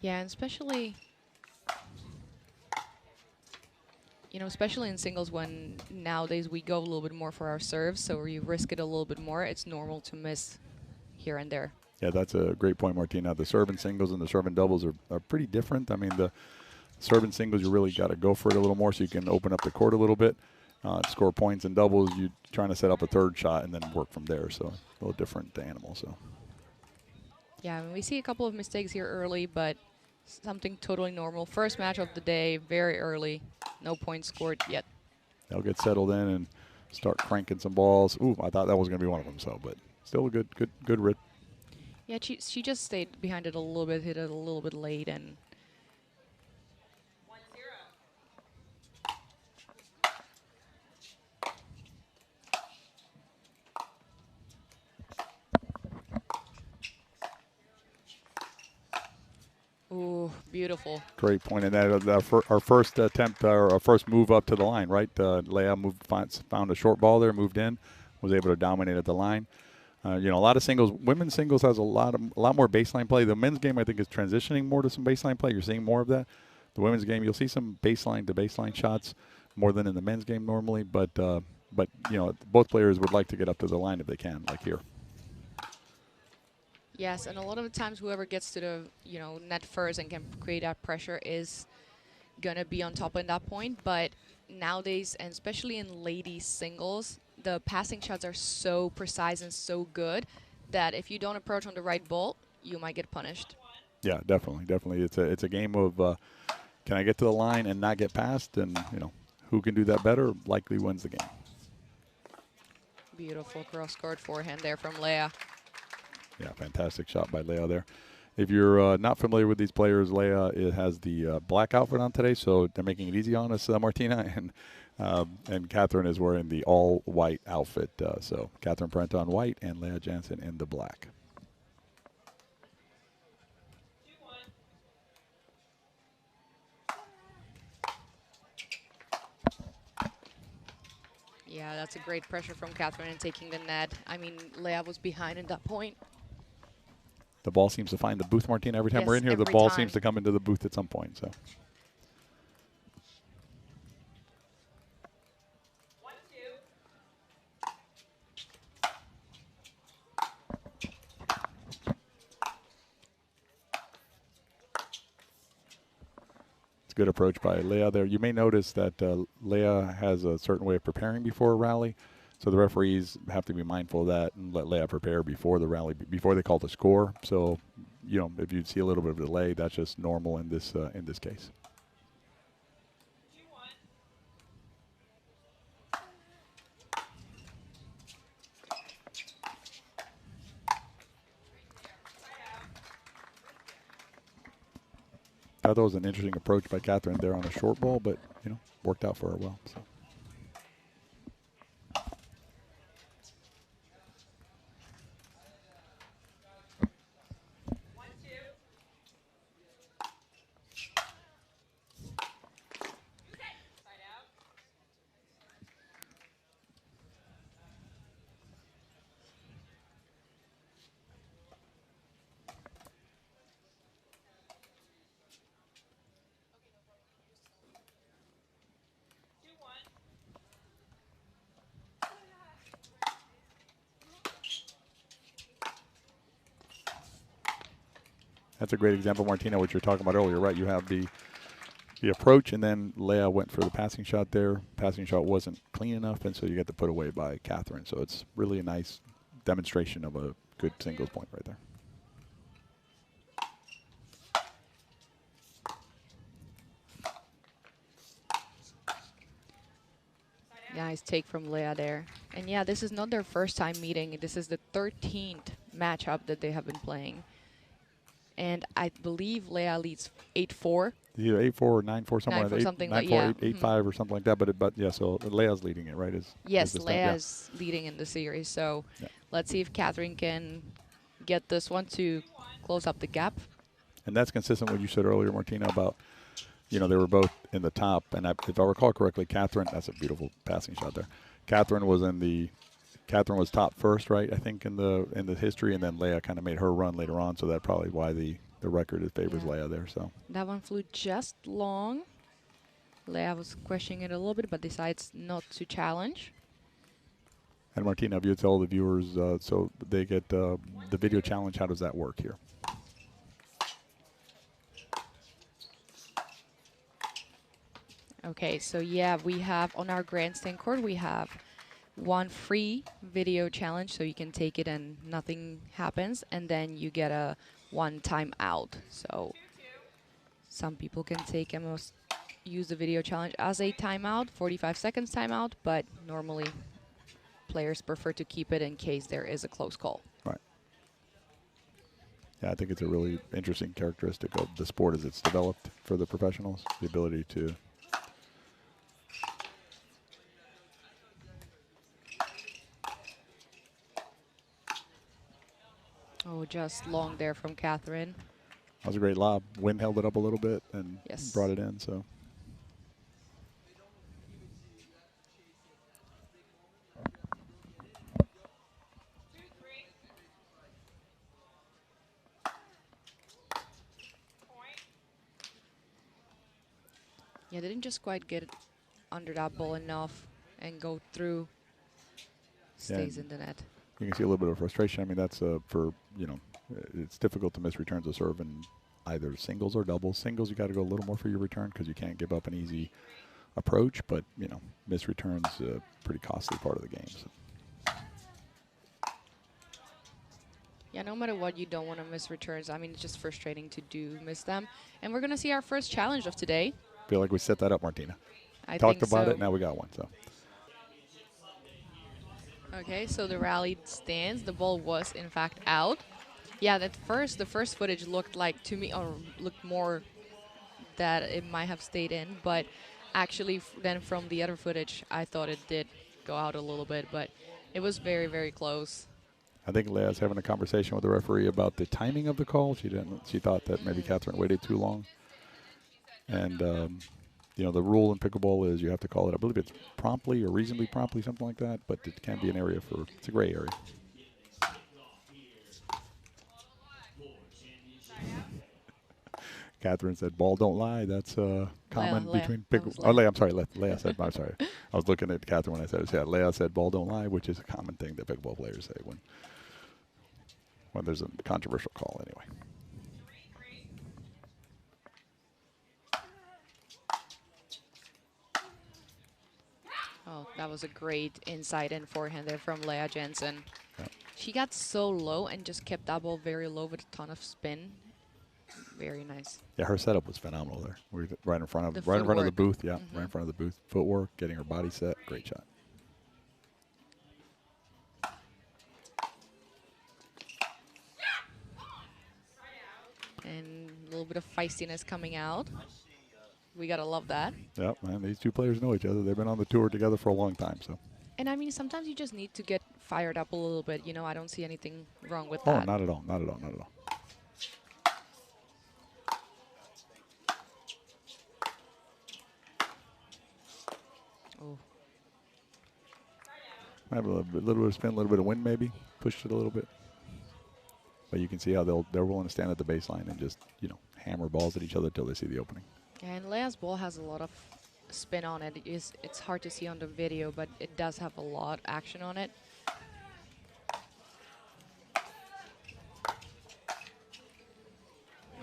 Yeah, and especially, especially in singles when nowadays we go a little bit more for our serves, so we risk it a little bit more. It's normal to miss here and there. Yeah, that's a great point, Martina. The serve and singles and the serve and doubles are pretty different. I mean, the serve and singles, you really got to go for it a little more so you can open up the court a little bit, score points. And doubles, you're trying to set up a third shot and then work from there. So a little different animal. So Yeah, we see a couple of mistakes here early, but something totally normal. First match of the day, very early. No points scored yet. they'll get settled in and start cranking some balls. Ooh, I thought that was going to be one of them. So, but still a good rip. Yeah, she just stayed behind it a little bit, hit it a little bit late, and ooh, beautiful. Great point. And that our first attempt, our first move up to the line, right? Leah found a short ball there, moved in, was able to dominate at the line. A lot of singles. Women's singles has a lot more baseline play. The men's game, I think, is transitioning more to some baseline play. You're seeing more of that. The women's game, you'll see some baseline to baseline shots more than in the men's game normally. But both players would like to get up to the line if they can, like here. Yes, and a lot of the times whoever gets to the net first and can create that pressure is gonna be on top in that point. But nowadays, and especially in ladies singles, the passing shots are so precise and so good that if you don't approach on the right ball, you might get punished. Yeah, definitely. It's a game of can I get to the line and not get past, and who can do that better likely wins the game. Beautiful cross-court forehand there from Leah. Yeah, fantastic shot by Leah there. If you're not familiar with these players, Leah has the black outfit on today, so they're making it easy on us, Martina, and Catherine is wearing the all-white outfit. So Catherine Parenteau in white and Leah Jansen in the black. Yeah, that's a great pressure from Catherine and taking the net. I mean, Leah was behind in that point. The ball seems to find the booth, Martina. Every time Yes, we're in here, the every ball time. seems to come into the booth at some point. So. It's a good approach by Leah there. You may notice that Leah has a certain way of preparing before a rally. So the referees have to be mindful of that and let Leah prepare before the rally, before they call the score. So, if you see a little bit of a delay, that's just normal in this case. I thought that was an interesting approach by Catherine there on a short ball, but worked out for her well. So. That's a great example, Martina, what you were talking about earlier, right? You have the approach, and then Leah went for the passing shot there. Passing shot wasn't clean enough, and so you get the put away by Catherine. So it's really a nice demonstration of a good singles point right there. Nice take from Leah there. And yeah, this is not their first time meeting. This is the 13th matchup that they have been playing. And I believe Leah leads 8-4. Either 8-4 or 9-4, somewhere 9-4, something like 9-4, yeah. 8-5 or something like that. But yeah, so Leah's leading it, right? Yes, Leah is leading in the series. So let's see if Catherine can get this one to close up the gap. And that's consistent with what you said earlier, Martina, about they were both in the top. And if I recall correctly, Catherine, that's a beautiful passing shot there. Catherine was top first, right? I think in the history, and then Leah kind of made her run later on. So that's probably why the the record. It favors Yeah. Leah there. So That one flew just long. Leia was questioning it a little bit, but decides not to challenge. and Martina, if you tell the viewers, so they get the video challenge. How does that work here? Okay, so yeah, we have on our grandstand court, we have one free video challenge, so you can take it and nothing happens, and then you get a one time out. So some people can take and use the video challenge as a timeout, 45 seconds timeout, but normally players prefer to keep it in case there is a close call. Right. Yeah, I think it's a really interesting characteristic of the sport as it's developed for the professionals, the ability to. Oh, just long there from Catherine. That was a great lob. Wind held it up a little bit and Yes. brought it in. So. Yeah, they didn't just quite get under that ball enough and go through. Stays in the net. You can see a little bit of frustration. I mean, that's for, it's difficult to miss returns of serve in either singles or doubles. Singles, you got to go a little more for your return because you can't give up an easy approach. But, miss returns, pretty costly part of the game. So. Yeah, no matter what, you don't want to miss returns. I mean, it's just frustrating to miss them. And we're going to see our first challenge of today. Feel like we set that up, Martina. I Talked think about so. it, now we got one. So. Okay, so the rally stands. The ball was, in fact, out. Yeah, the first footage looked like, to me, or looked more that it might have stayed in. But actually, then from the other footage, I thought it did go out a little bit. But it was very, very close. I think Leah's having a conversation with the referee about the timing of the call. She thought that maybe Catherine waited too long. And, the rule in pickleball is you have to call it, I believe it's promptly or reasonably promptly, something like that. But it can be an area it's a gray area. Catherine said, "Ball don't lie." That's common between pickleball. Oh, Leah, I'm sorry. Leah said, I'm sorry. I was looking at Catherine when I said it. Yeah, Leah said, "Ball don't lie," which is a common thing that pickleball players say when there's a controversial call anyway. Oh, that was a great inside and forehand there from Leah Jansen. Yep. She got so low and just kept that ball very low with a ton of spin. Very nice. Yeah, her setup was phenomenal there. We were right in front of the booth. Yeah, right in front of the booth. Footwork, getting her body set. Great shot. And a little bit of feistiness coming out. We gotta love that. Yep, man. These two players know each other. They've been on the tour together for a long time. So. And I mean, sometimes you just need to get fired up a little bit. I don't see anything wrong with Oh, that. not at all. Not at all. Not at all. Oh. Might have a little bit of spin, a little bit of wind maybe. Pushed it a little bit. But you can see how they're willing to stand at the baseline and just, hammer balls at each other until they see the opening. And Leah's ball has a lot of spin on it. It's hard to see on the video, but it does have a lot of action on it.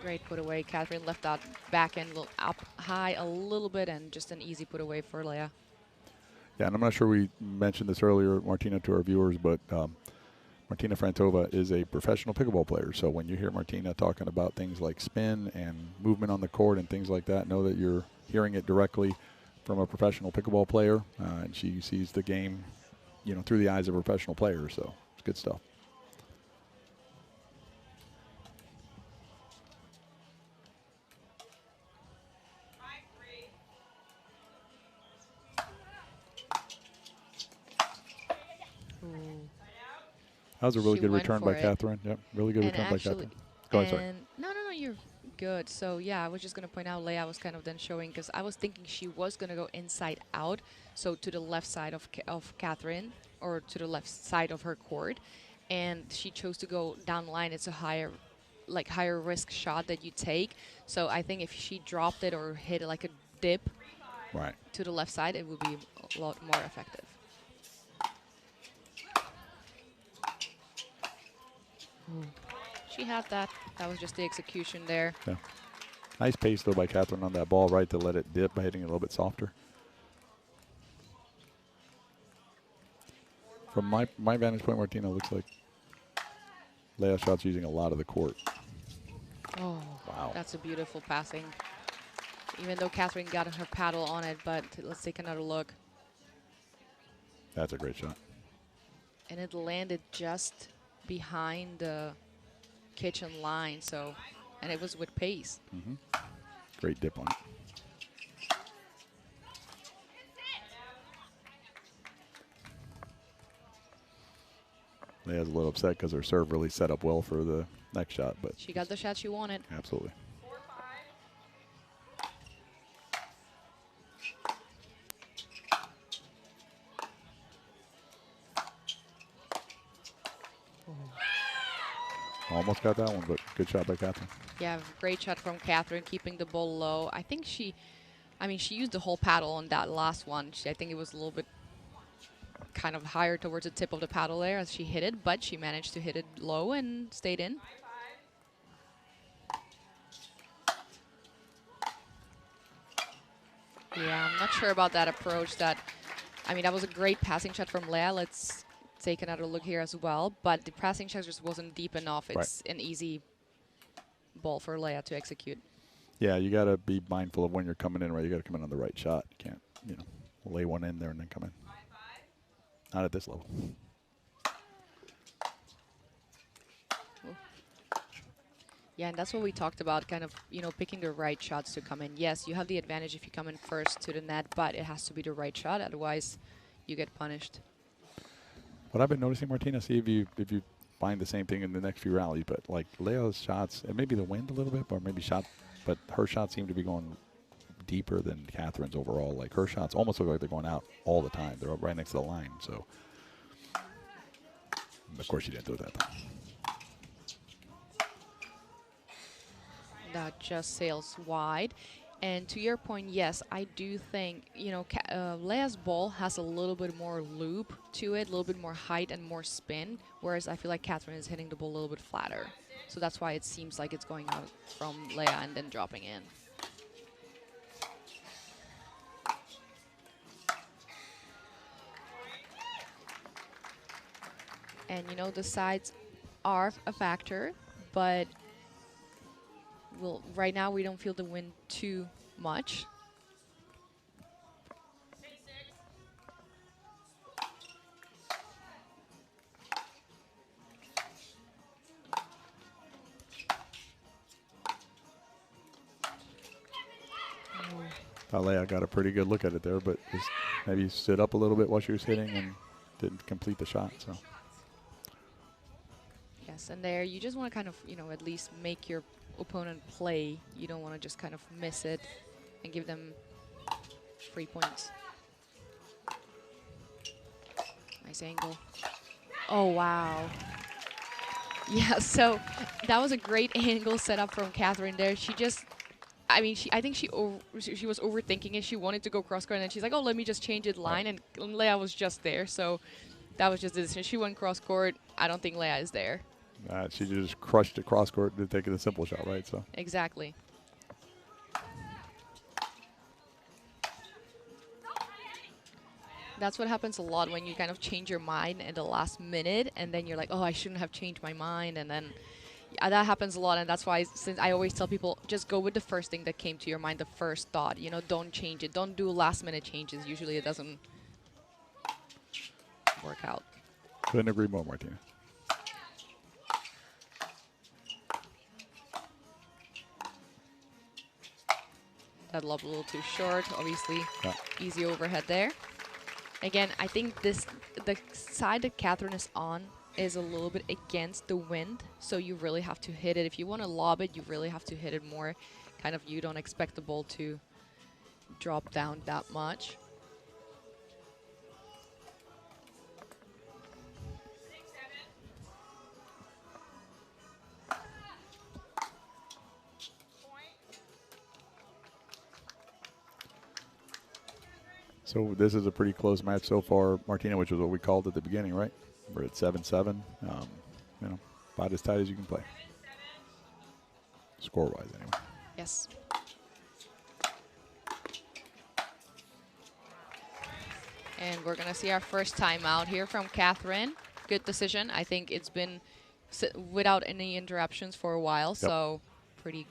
Great put away. Catherine left that back end up high a little bit and just an easy put away for Leah. Yeah, and I'm not sure we mentioned this earlier, Martina, to our viewers, but Martina Frantova is a professional pickleball player. So when you hear Martina talking about things like spin and movement on the court and things like that, know that you're hearing it directly from a professional pickleball player. And she sees the game, through the eyes of a professional player. So it's good stuff. That was a really good return by Catherine. Yep, really good return by Catherine. Go ahead, sorry. No, you're good. So, yeah, I was just going to point out Leah was kind of then showing, because I was thinking she was going to go inside out, so to the left side of Catherine, or to the left side of her court, and she chose to go down line. It's a higher like higher risk shot that you take. So I think if she dropped it or hit like a dip Right. to the left side, it would be a lot more effective. Ooh. She had that. That was just the execution there. Yeah. Nice pace, though, by Catherine on that ball, right, to let it dip by hitting it a little bit softer. From my vantage point, Martina, looks like Leah's shot's using a lot of the court. Oh, Wow. that's a beautiful passing. Even though Catherine got her paddle on it, but let's take another look. That's a great shot. And it landed just behind the kitchen line, so, and it was with pace. Mm-hmm. Great dip on it. Leah's a little upset because her serve really set up well for the next shot, but She got the shot she wanted. absolutely. Almost got that one, but good shot by Catherine. Yeah, great shot from Catherine, keeping the ball low. I think she used the whole paddle on that last one. I think it was a little bit kind of higher towards the tip of the paddle there as she hit it, but she managed to hit it low and stayed in. Yeah, I'm not sure about that approach. That was a great passing shot from Leah. Let's take another look here as well. But the passing shot just wasn't deep enough. It's an easy ball for Leah to execute. Yeah, you got to be mindful of when you're coming in, right? You got to come in on the right shot. You can't, lay one in there and then come in. Not at this level. Yeah, and that's what we talked about, kind of, picking the right shots to come in. Yes, you have the advantage if you come in first to the net, but it has to be the right shot. Otherwise, you get punished. What I've been noticing, Martina, see if you find the same thing in the next few rallies, but like Leo's shots, and maybe the wind a little bit, or maybe but her shots seem to be going deeper than Catherine's overall. Like her shots almost look like they're going out all the time. They're right next to the line. So, of course, she didn't do that though. That just sails wide. And to your point, yes, I do think, Leah's ball has a little bit more loop to it, a little bit more height and more spin, whereas I feel like Catherine is hitting the ball a little bit flatter. So that's why it seems like it's going out from Leah and then dropping in. And, the sides are a factor, but right now we don't feel the wind too much. Thought Leah got a pretty good look at it there, but just maybe stood up a little bit while she was hitting and didn't complete the shot. So. Yes, and there you just want to kind of, at least make your opponent play. You don't want to just kind of miss it and give them free points. Nice angle. Oh, wow. Yeah, so that was a great angle set up from Catherine there. She just, I think she was overthinking it. She wanted to go cross court, and then she's like, oh, let me just change it line. And Leah was just there, so that was just the decision. She went cross court. I don't think Leah is there. She just crushed the cross court to take it a simple shot, right? So exactly. That's what happens a lot when you kind of change your mind at the last minute, and then you're like, oh, I shouldn't have changed my mind, and then that happens a lot. And that's why, since I always tell people, just go with the first thing that came to your mind, the first thought. Don't change it. Don't do last minute changes. Usually it doesn't work out. Couldn't agree more, Martina. That lob a little too short, obviously. Yeah. Easy overhead there. Again, I think the side that Catherine is on is a little bit against the wind, so you really have to hit it. If you want to lob it, you really have to hit it more. Kind of, you don't expect the ball to drop down that much. So this is a pretty close match so far, Martina, which was what we called at the beginning, right? We're at 7-7. You know, about as tight as you can play, score-wise, anyway. Yes. And we're going to see our first timeout here from Catherine. Good decision. I think it's been without any interruptions for a while, so pretty.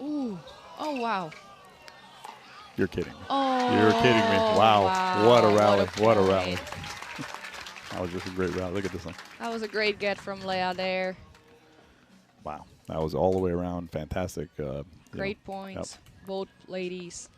Ooh. Oh, wow. You're kidding me. Oh, You're kidding me. Wow. What a rally. What a rally. point. That was just a great rally. Look at this one. That was a great get from Leah there. Wow. That was all the way around. Fantastic. Great points, both ladies.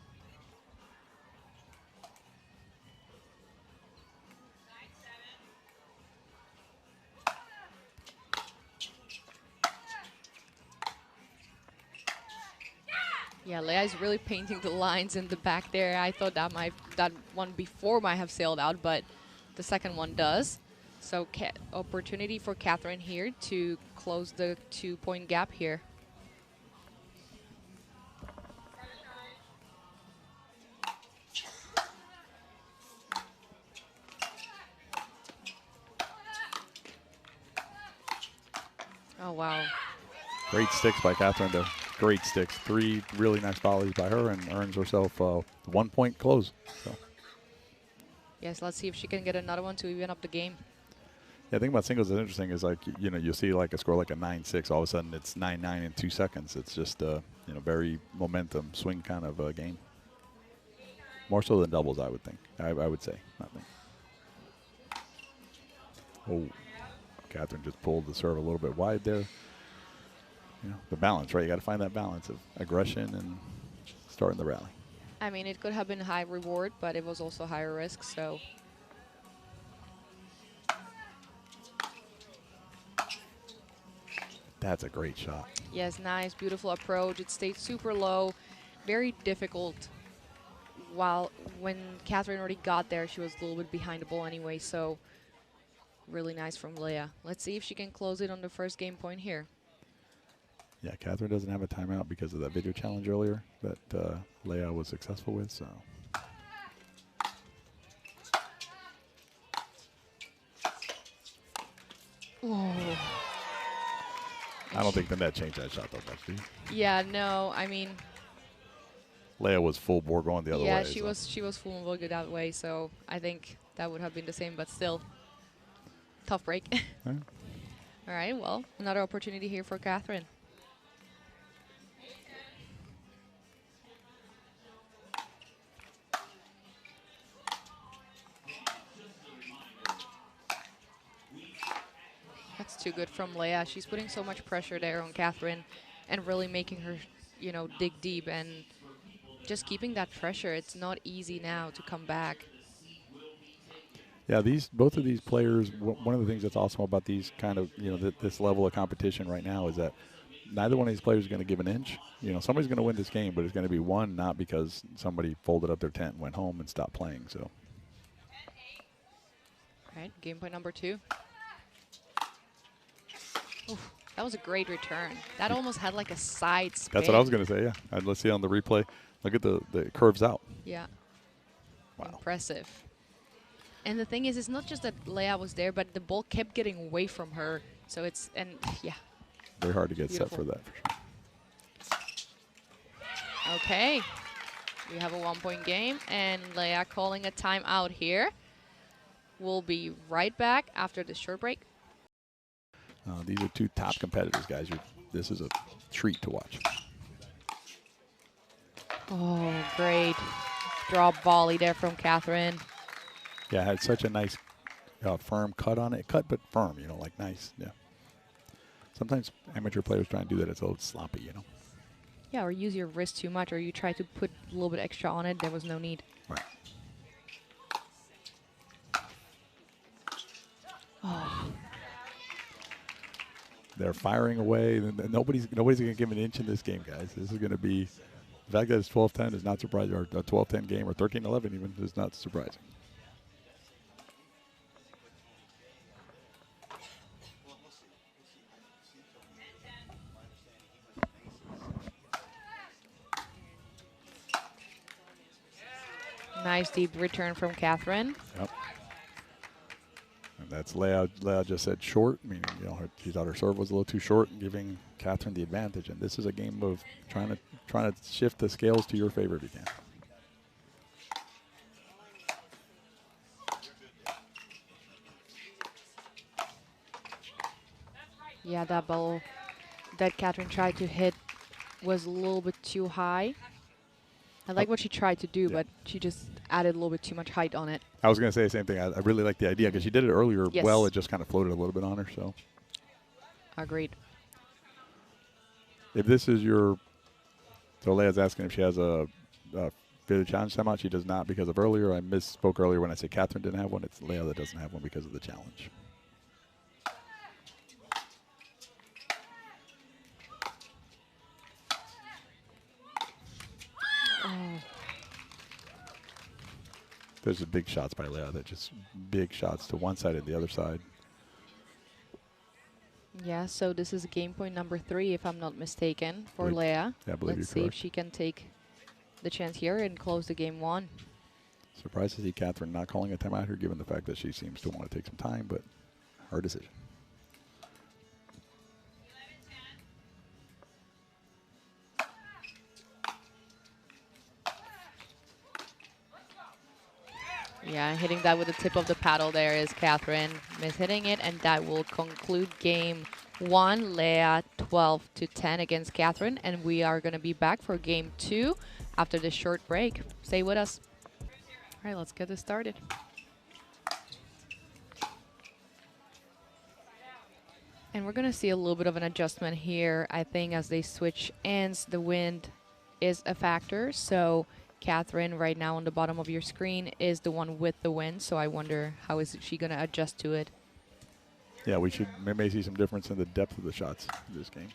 Yeah, Leah is really painting the lines in the back there. I thought that one before might have sailed out, but the second one does. So opportunity for Catherine here to close the 2-point gap here. Oh, wow. Great sticks by Catherine, though. Great sticks. 3 really nice volleys by her, and earns herself a 1-point close. So. Yes, let's see if she can get another one to even up the game. Yeah, the thing about singles that's interesting is, like, you know, you'll see like a score like a 9-6. All of a sudden, it's 9-9 in 2 seconds. It's just you know, very momentum swing kind of game. More so than doubles, I would think. I would say. I think. Oh, Catherine just pulled the serve a little bit wide there. You know, the balance, right? You got to find that balance of aggression and starting the rally. I mean, it could have been high reward, but it was also higher risk, so. That's a great shot. Yes, nice, beautiful approach. It stayed super low, very difficult. While when Catherine already got there, she was a little bit behind the ball anyway, so really nice from Leah. Let's see if she can close it on the first game point here. Yeah, Catherine doesn't have a timeout because of that video challenge earlier that Leah was successful with, so. Whoa. I don't think the net changed that shot that much, do you? Yeah, no, I mean. Leah was full bore going the other way. Yeah, she was full and good that way, so I think that would have been the same, but still. Tough break. Yeah. All right, well, another opportunity here for Catherine. That's too good from Leah. She's putting so much pressure there on Catherine and really making her, you know, dig deep and just keeping that pressure. It's not easy now to come back. Yeah, both of these players, one of the things that's awesome about these kind of, you know, this level of competition right now is that neither one of these players is going to give an inch. You know, somebody's going to win this game, but it's going to be won not because somebody folded up their tent and went home and stopped playing. So. All right, game point number 2. Oof, that was a great return. That almost had like a side spin. That's what I was going to say, yeah. And let's see on the replay. Look at the curves out. Yeah. Wow. Impressive. And the thing is, it's not just that Leah was there, but the ball kept getting away from her. So it's, and yeah. Very hard to get Beautiful. set for that, for sure. Okay. We have a 1-point game, and Leah calling a timeout here. We'll be right back after this short break. These are 2 top competitors, guys. This is a treat to watch. Oh, great. Drop volley there from Catherine. Yeah, it had such a nice firm cut on it. Cut but firm, you know, like nice. Yeah. Sometimes amateur players try and do that. It's a little sloppy, you know. Yeah, or use your wrist too much, or you try to put a little bit extra on it. There was no need. Right. Oh. They're firing away. Nobody's going to give an inch in this game, guys. This is going to be, the fact that it's 12-10 is not surprising, or a 12-10 game, or 13-11 even, is not surprising. Nice deep return from Catherine. Yep. And that's Leah. Leah just said short, meaning she thought her serve was a little too short, giving Catherine the advantage. And this is a game of trying to shift the scales to your favor if you can. Yeah, that ball that Catherine tried to hit was a little bit too high. I like what she tried to do, but she just added a little bit too much height on it. I was going to say the same thing. I really like the idea because she did it earlier well. It just kind of floated a little bit on her. So, agreed. If this is your, so Leah's asking if she has a video challenge timeout. She does not because of earlier. I misspoke earlier when I said Catherine didn't have one. It's Leah that doesn't have one because of the challenge. There's the big shots by Leah. That just big shots to one side and the other side. Yeah, so this is game point number 3, if I'm not mistaken, for Leah. Yeah, I believe Let's see if she can take the chance here and close the game 1. Surprised to see Catherine not calling a timeout here, given the fact that she seems to want to take some time, but her decision. Yeah, hitting that with the tip of the paddle there is Catherine. Miss-hitting it, and that will conclude game 1. Leah 12-10 against Catherine, and we are going to be back for game 2 after this short break. Stay with us. All right, let's get this started. And we're going to see a little bit of an adjustment here. I think as they switch ends, the wind is a factor. So Catherine, right now on the bottom of your screen, is the one with the wind. So I wonder how is she going to adjust to it. Yeah, we may see some difference in the depth of the shots in this game.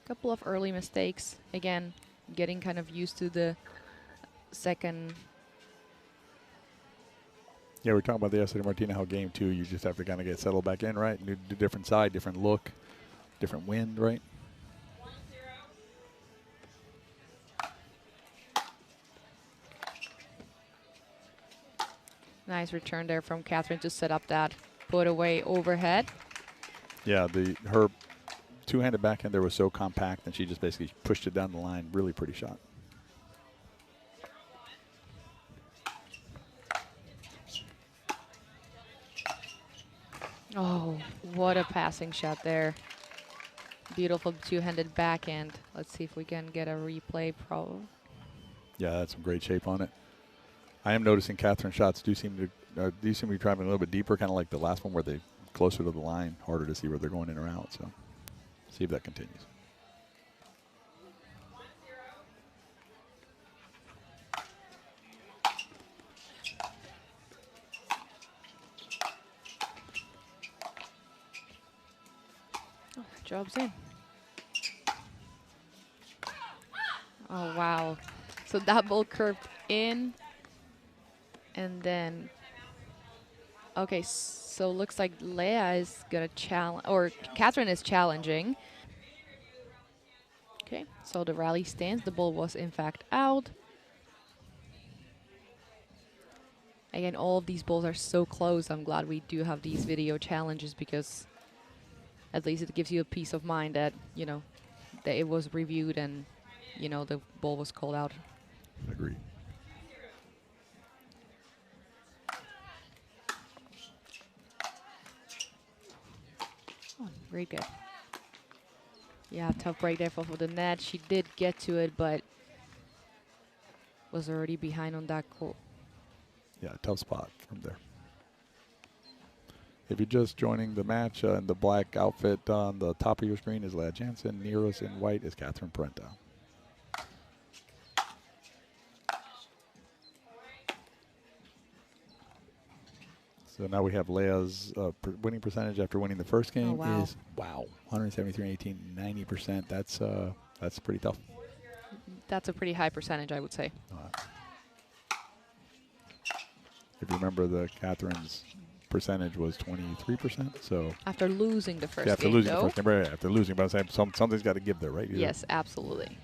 Couple of early mistakes. Again, getting kind of used to the second. Yeah, we're talking about the yesterday, Martina, how game 2, you just have to kind of get settled back in, right? New, different side, different look, different wind, right? Nice return there from Catherine to set up that put away overhead. Yeah, her two-handed backhand there was so compact, and she just basically pushed it down the line. Really pretty shot. Oh, what a passing shot there. Beautiful two-handed backhand. Let's see if we can get a replay. Yeah, that's some great shape on it. I am noticing Catherine's shots do seem to be driving a little bit deeper, kind of like the last one where they closer to the line, harder to see where they're going in or out. So see if that continues. Oh, job's in. Oh, wow. So that ball curved in. And then, okay, so looks like Leah is going to challenge, or Catherine is challenging. Okay, so the rally stands. The ball was, in fact, out. Again, all of these balls are so close. I'm glad we do have these video challenges because at least it gives you a peace of mind that, you know, that it was reviewed and, you know, the ball was called out. Agreed. Oh, very good. Yeah, tough break there for the net. She did get to it, but was already behind on that call. Yeah, tough spot from there. If you're just joining the match, in the black outfit on the top of your screen is Leah Jansen. Near us in white is Catherine Parenteau. So now we have Leah's winning percentage after winning the first game is 173-18, 90%. That's pretty tough. That's a pretty high percentage, I would say. If you remember Catherine's percentage was 23%. So After losing the first yeah, after game, losing though. the first game, right, after losing, but I'm saying something's got to give there, right? Yes, absolutely.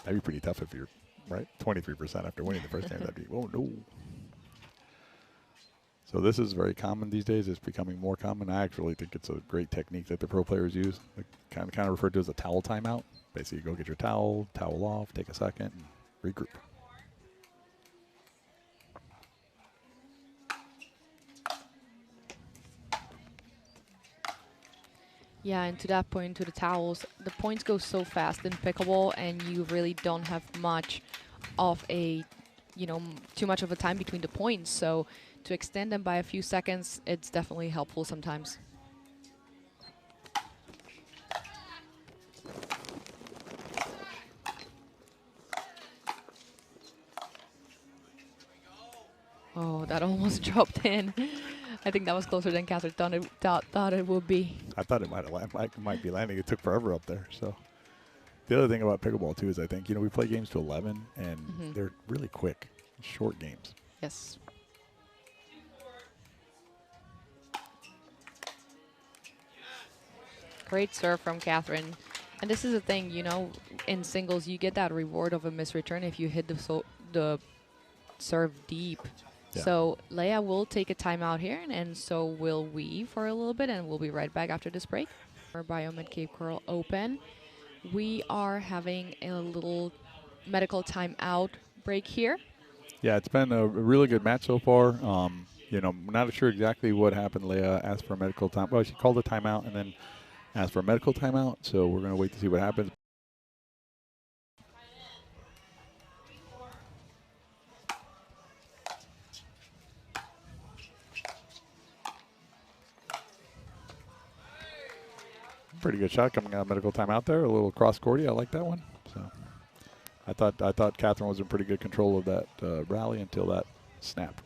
That'd be pretty tough if you're right 23% after winning the first game. That'd be oh no. So this is very common these days. It's becoming more common. I actually think it's a great technique that the pro players use. Kind of referred to as a towel timeout. Basically, you go get your towel off, take a second, and regroup. Yeah, and to that point, to the towels, the points go so fast in pickleball, and you really don't have much of a, too much of a time between the points. So to extend them by a few seconds, it's definitely helpful sometimes. Oh, that almost dropped in. I think that was closer than Catherine thought it would be. I thought it might be landing. It took forever up there. So the other thing about pickleball too is I think we play games to 11 and they're really quick, short games. Yes. Great serve from Catherine. And this is the thing, in singles, you get that reward of a misreturn if you hit the serve deep. Yeah. So Leia will take a timeout here, and so will we for a little bit, and we'll be right back after this break. Our Biomet Cape Coral Open. We are having a little medical timeout break here. Yeah, it's been a really good match so far. Not sure exactly what happened. Leia asked for a medical time. Well, she called a timeout and then asked for a medical timeout. So we're going to wait to see what happens. Pretty good shot coming out of medical timeout there. A little cross courty. I like that one. So I thought Catherine was in pretty good control of that rally until that snap.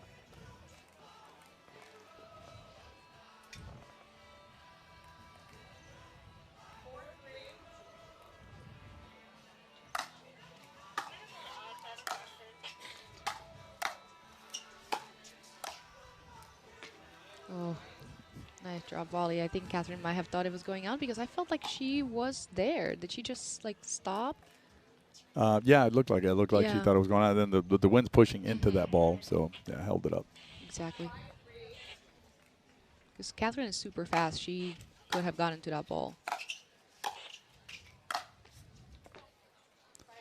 Oh, nice drop volley. I think Catherine might have thought it was going out because I felt like she was there. Did she just stop? Yeah, it looked like it. It looked like she Yeah. thought it was going out. And then the wind's pushing into that ball, so yeah, held it up. Exactly. Because Catherine is super fast. She could have gotten to that ball.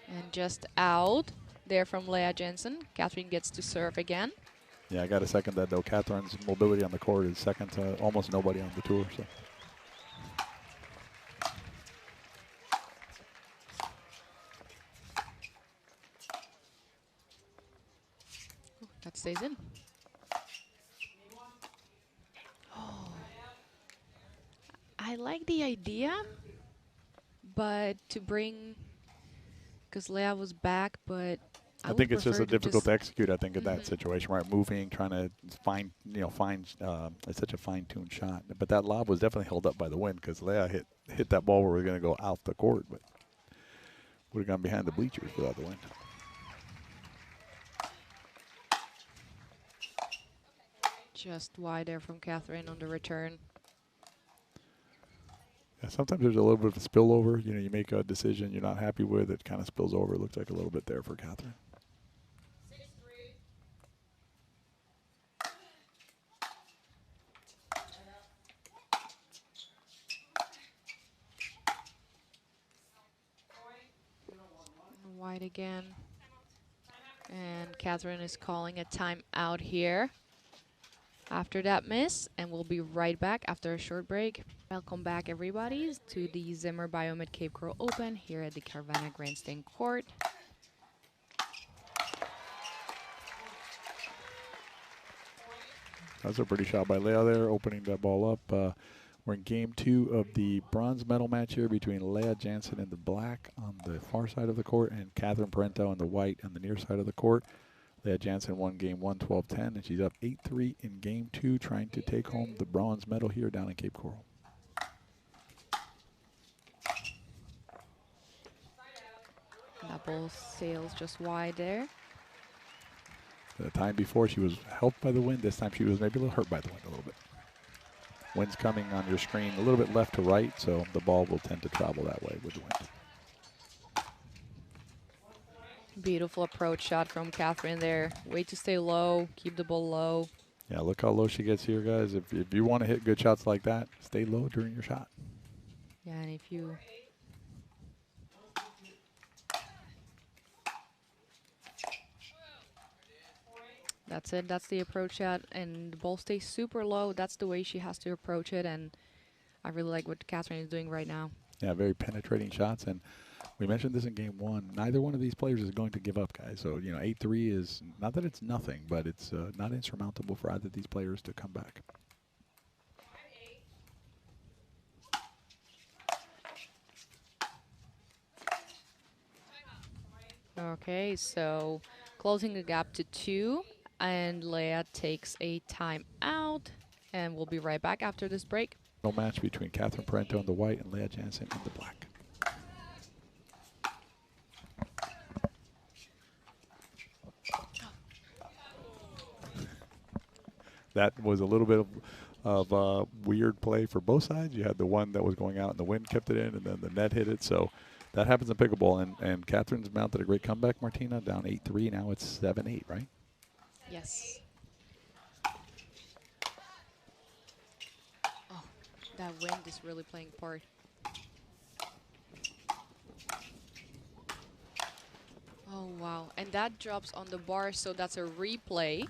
And just out there from Leia Jansen. Catherine gets to serve again. Yeah, I got to second that, though. Catherine's mobility on the court is second to almost nobody on the tour. So. That stays in. Oh. I like the idea, but to bring, because Leia was back, but I think it's just difficult to execute. I think in that situation, right? Moving, trying to find. It's such a fine-tuned shot. But that lob was definitely held up by the wind because Leia hit that ball where we were going to go out the court, but would have gone behind the bleachers without the wind. Just wide there from Catherine on the return. Yeah, sometimes there's a little bit of a spillover. You make a decision you're not happy with, it kind of spills over. It looks like a little bit there for Catherine. Wide again. And Catherine is calling a timeout here after that miss, and we'll be right back after a short break. Welcome back, everybody, to the Zimmer Biomet Cape Coral Open here at the Carvana Grandstand Court. That's a pretty shot by Leia there, opening that ball up. We're in game 2 of the bronze medal match here between Leia Jansen in the black on the far side of the court and Catherine Parenteau in the white on the near side of the court. Leia Jansen won game 1, 12-10, and she's up 8-3 in game 2, trying to take home the bronze medal here down in Cape Coral. That ball sails just wide there. The time before she was helped by the wind. This time she was maybe a little hurt by the wind a little bit. Wind's coming on your screen a little bit left to right, so the ball will tend to travel that way with the wind. Beautiful approach shot from Catherine there. Way to stay low, keep the ball low. Yeah, look how low she gets here, guys. If you want to hit good shots like that, stay low during your shot. Yeah, and if you... That's it. That's the approach shot. And the ball stays super low. That's the way she has to approach it. And I really like what Catherine is doing right now. Yeah, very penetrating shots. And we mentioned this in game one. Neither one of these players is going to give up, guys. So, 8-3 is not that it's nothing, but it's not insurmountable for either of these players to come back. Okay, so closing the gap to 2. And Leah takes a timeout. And we'll be right back after this break. No match between Catherine Parenteau in the white and Leah Jansen in the black. That was a little bit of weird play for both sides. You had the one that was going out and the wind kept it in, and then the net hit it. So that happens in pickleball. And Catherine's mounted a great comeback, Martina, down 8-3. Now it's 7-8, right? Yes. Oh, that wind is really playing part. Oh, wow. And that drops on the bar, so that's a replay.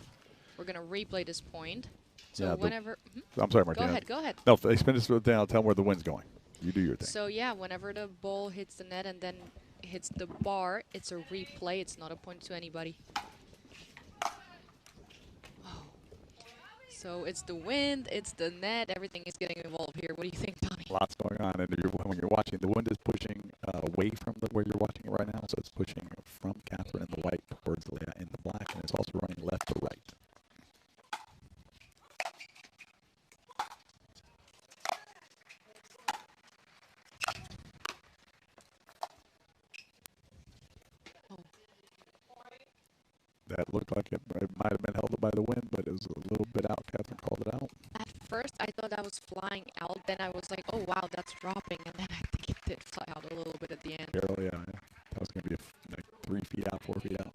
We're going to replay this point. So yeah, whenever... I'm sorry, Martina. Go ahead. No, explain this down. I'll tell them where the wind's going. You do your thing. So, yeah, whenever the ball hits the net and then hits the bar, it's a replay. It's not a point to anybody. Oh. So it's the wind, it's the net, everything is getting involved here. What do you think, Tommy? Lots going on. And when you're watching, the wind is pushing away from where you're watching it right now. So it's pushing from Catherine in the white towards Leah in the black. And it's also running left to right. That looked like it might have been held up by the wind, but it was a little bit out. Catherine called it out. At first, I thought that was flying out. Then I was like, oh, wow, that's dropping. And then I think it did fly out a little bit at the end. Barely, yeah. That was going to be like 3 feet out, 4 feet out.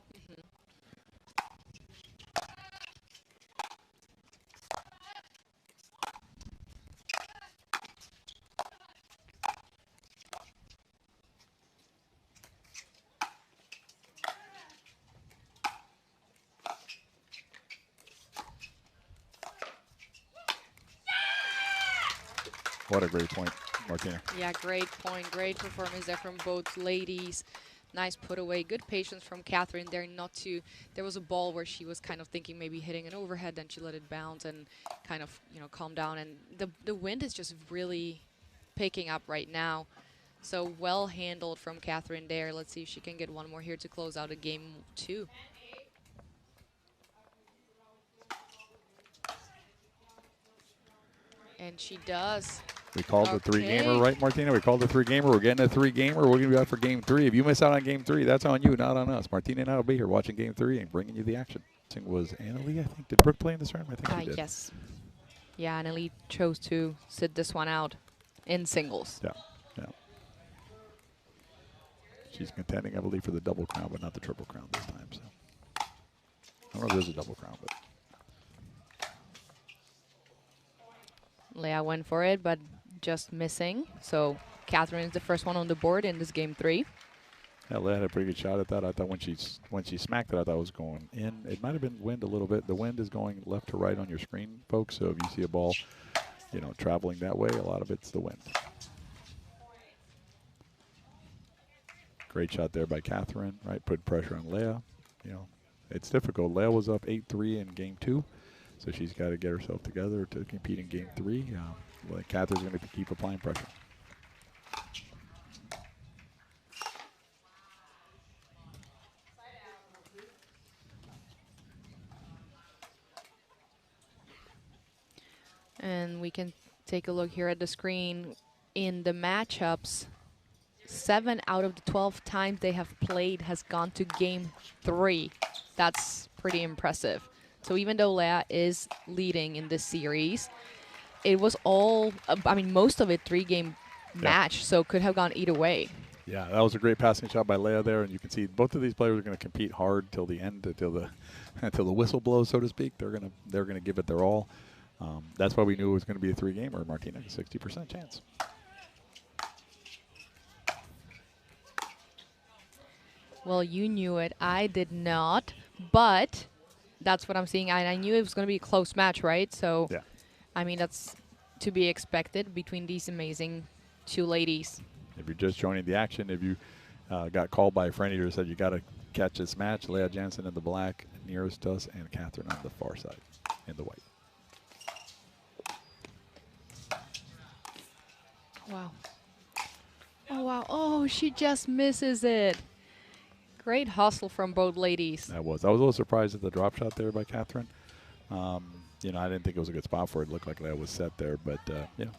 What a great point, Martina. Yeah, great point. Great performance there from both ladies. Nice put away. Good patience from Catherine there not to... There was a ball where she was kind of thinking maybe hitting an overhead, then she let it bounce and kind of, calm down. And the wind is just really picking up right now. So well handled from Catherine there. Let's see if she can get one more here to close out a game 2. And she does. We called the 3-gamer, right, Martina? We called the 3-gamer. We're getting a 3-gamer. We're going to be out for game 3. If you miss out on game 3, that's on you, not on us. Martina and I will be here watching game 3 and bringing you the action. Was Annalie, I think. Did Brooke play in this tournament? I think she did. Yes. Yeah, Annalie chose to sit this one out in singles. Yeah. She's contending, I believe, for the double crown, but not the triple crown this time. So I don't know if there's a double crown, but Leah went for it, but just missing. So Catherine is the first one on the board in this game 3. yeah, Leah had a pretty good shot at that. I thought when she smacked it, I thought it was going in. It might have been wind a little bit. The wind is going left to right on your screen, folks. So if you see a ball, traveling that way, a lot of it's the wind. Great shot there by Catherine, right? Put pressure on Leah. It's difficult. Leah was up 8-3 in game 2, so she's got to get herself together to compete in game 3. Catherine's going to keep applying pressure. And we can take a look here at the screen in the matchups. 7 out of the 12 times they have played has gone to game 3. That's pretty impressive. So even though Leah is leading in this series, it was all, I mean, most of it 3-game match, so could have gone either way. Yeah, that was a great passing shot by Leah there, and you can see both of these players are going to compete hard till the end, until the whistle blows, so to speak. They're gonna give it their all. That's why we knew it was going to be a 3-gamer. Martina, 60% chance. Well, you knew it. I did not, but that's what I'm seeing. I knew it was going to be a close match, right? So, Yeah. I mean, that's to be expected between these amazing 2 ladies. If you're just joining the action, if you got called by a friend of yours, said you got to catch this match, Leah Jansen in the black, nearest us, and Catherine on the far side in the white. Wow. Oh, wow. Oh, she just misses it. Great hustle from both ladies. I was a little surprised at the drop shot there by Catherine. You know, I didn't think it was a good spot for it. It looked like Leah was set there, but you know,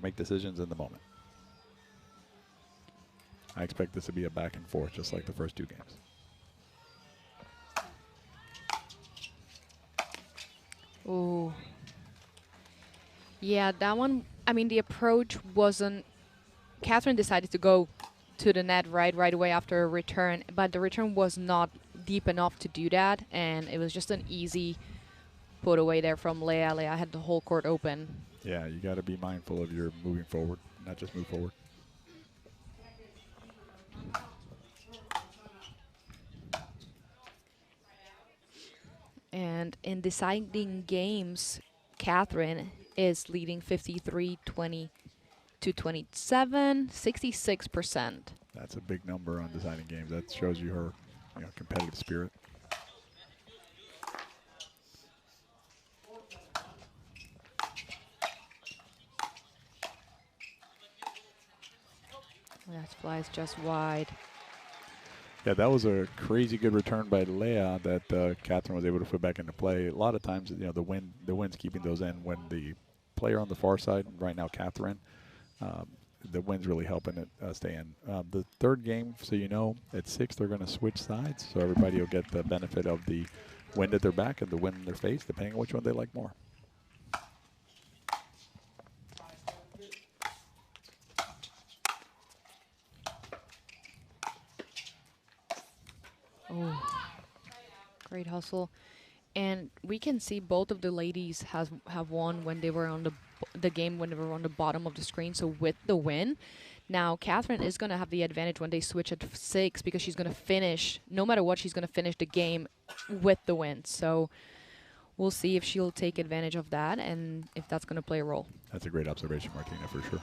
make decisions in the moment. I expect this to be a back and forth, just like the first 2 games. Ooh. Yeah, that one, I mean, the approach wasn't... Catherine decided to go to the net right away after a return, but the return was not deep enough to do that, and it was just an easy put away there from Leah. Leah had the whole court open. Yeah, you got to be mindful of your moving forward, not just move forward. And in deciding games, Catherine is leading 53-20 to 27, 66%. That's a big number on deciding games. That shows you her, you know, competitive spirit. That flies just wide. Yeah, that was a crazy good return by Leah that Catherine was able to put back into play. A lot of times, you know, the wind's keeping those in when the player on the far side, right now Catherine, the wind's really helping it stay in. The 3rd game, so you know, at 6 they're going to switch sides, so everybody will get the benefit of the wind at their back and the wind in their face, depending on which one they like more. Oh, great hustle. And we can see both of the ladies have won when they were on the game when they were on the bottom of the screen, so with the win. Now, Catherine is going to have the advantage when they switch at 6 because she's going to finish, no matter what, she's going to finish the game with the win. So we'll see if she'll take advantage of that and if that's going to play a role. That's a great observation, Martina, for sure.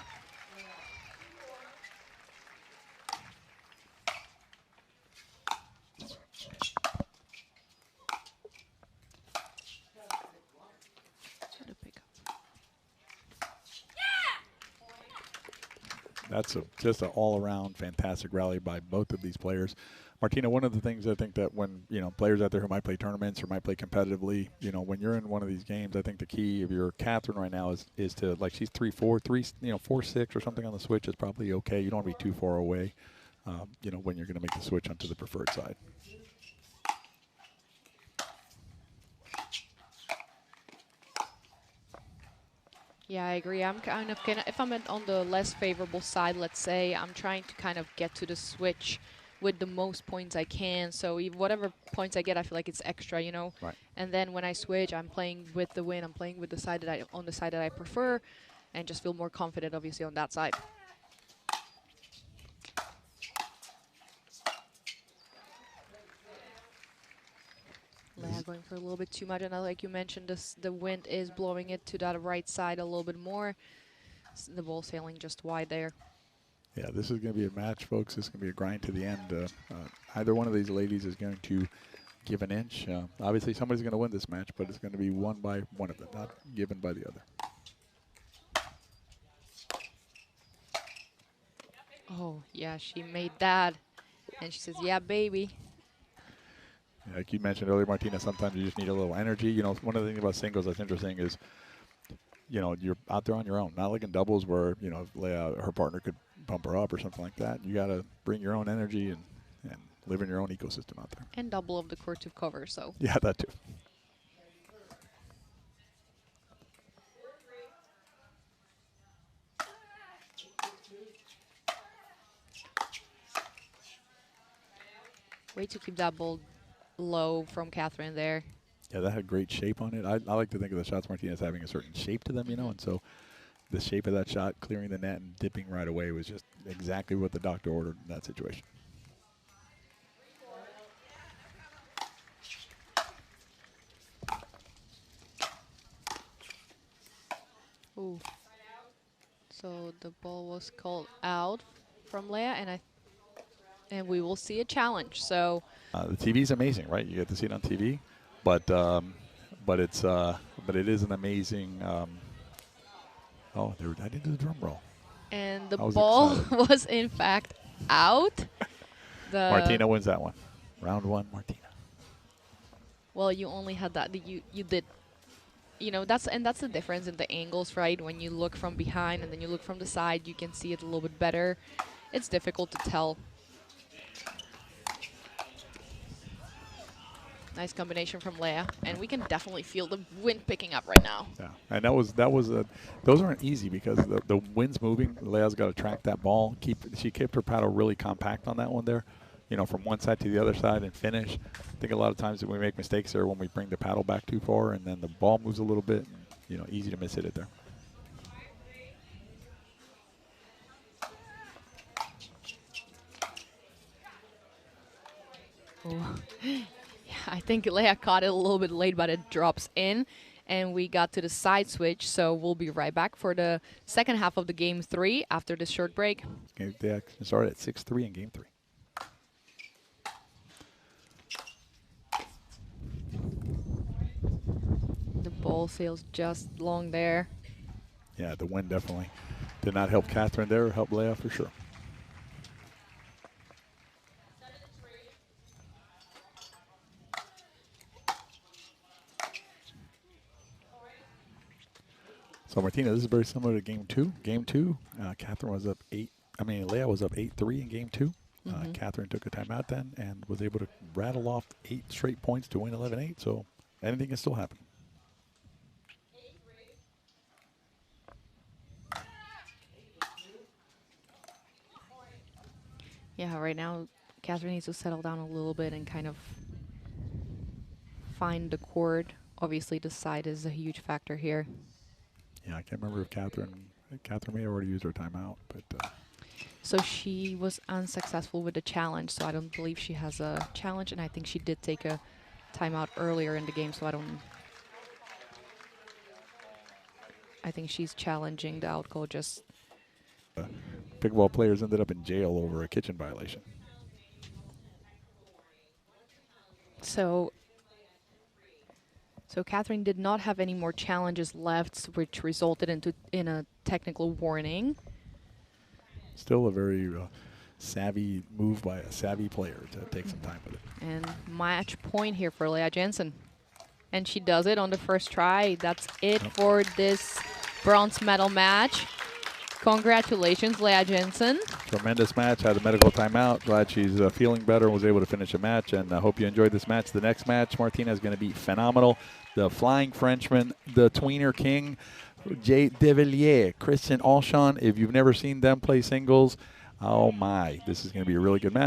That's just an all-around fantastic rally by both of these players. Martina, one of the things I think that when, you know, players out there who might play tournaments or might play competitively, you know, when you're in one of these games, I think the key if you're Catherine right now is to, like, she's 3-4, you know, 4-6 or something on the switch is probably okay. You don't want to be too far away, you know, when you're going to make the switch onto the preferred side. Yeah, I agree. I'm kind of, if I'm on the less favorable side, let's say, I'm trying to kind of get to the switch with the most points I can. So whatever points I get, I feel like it's extra, you know. Right. And then when I switch, I'm playing with the win. I'm playing with the side that on the side that I prefer, and just feel more confident, obviously, on that side. Leah going for a little bit too much, and like you mentioned, the wind is blowing it to that right side a little bit more. The ball sailing just wide there. Yeah, this is going to be a match, folks. This is going to be a grind to the end. Either one of these ladies is going to give an inch. Obviously, somebody's going to win this match, but it's going to be won by one of them, not given by the other. Oh, yeah, she made that. And she says, yeah, baby. Like you mentioned earlier, Martina, sometimes you just need a little energy. You know, one of the things about singles that's interesting is, you know, you're out there on your own. Not like in doubles where, you know, Leah, her partner could bump her up or something like that. You got to bring your own energy and live in your own ecosystem out there. And double of the court to cover, so. Yeah, that too. Way to keep that ball low from Catherine there. Yeah, that had great shape on it. I like to think of the shots Martinez having a certain shape to them, you know, and so the shape of that shot, clearing the net and dipping right away, was just exactly what the doctor ordered in that situation. Ooh. So the ball was called out from Leah, and we will see a challenge. So the TV is amazing, right? You get to see it on TV, but it is an amazing. Oh, I did the drum roll. And the ball was in fact out. Martina wins that one. Round 1, Martina. Well, you only had that. You did. You know, that's the difference in the angles, right? When you look from behind and then you look from the side, you can see it a little bit better. It's difficult to tell. Nice combination from Leah, and we can definitely feel the wind picking up right now. Yeah, and those aren't easy because the wind's moving. Leah's got to track that ball. She kept her paddle really compact on that one there, you know, from one side to the other side and finish. I think a lot of times that we make mistakes there when we bring the paddle back too far, and then the ball moves a little bit. And, you know, easy to miss hit it there. Oh. I think Leah caught it a little bit late, but it drops in. And we got to the side switch, so we'll be right back for the second half of the Game 3 after this short break. They started at 6-3 in Game 3. The ball sails just long there. Yeah, the wind definitely did not help Catherine there, or help Leah for sure. So Martina, this is very similar to Game 2. Game 2, Catherine was up Leah was up 8-3 in Game 2. Catherine took a timeout then and was able to rattle off 8 straight points to win 11-8. So anything can still happen. Yeah, right now Catherine needs to settle down a little bit and kind of find the chord. Obviously, the side is a huge factor here. Yeah, I can't remember if Catherine may have already used her timeout, but. So she was unsuccessful with the challenge, so I don't believe she has a challenge, and I think she did take a timeout earlier in the game, so I think she's challenging the out goal. Just Pickleball players ended up in jail over a kitchen violation. So Catherine did not have any more challenges left, which resulted in a technical warning. Still a very savvy move by a savvy player to take some time with it. And match point here for Leah Jansen. And she does it on the first try. That's it for this bronze medal match. Congratulations, Leah Jansen. Tremendous match. Had a medical timeout. Glad she's feeling better and was able to finish a match. And I hope you enjoyed this match. The next match, Martina, is going to be phenomenal. The Flying Frenchman, the Tweener King, Jay Devilliers, Christian Alshon. If you've never seen them play singles, oh my, this is going to be a really good match.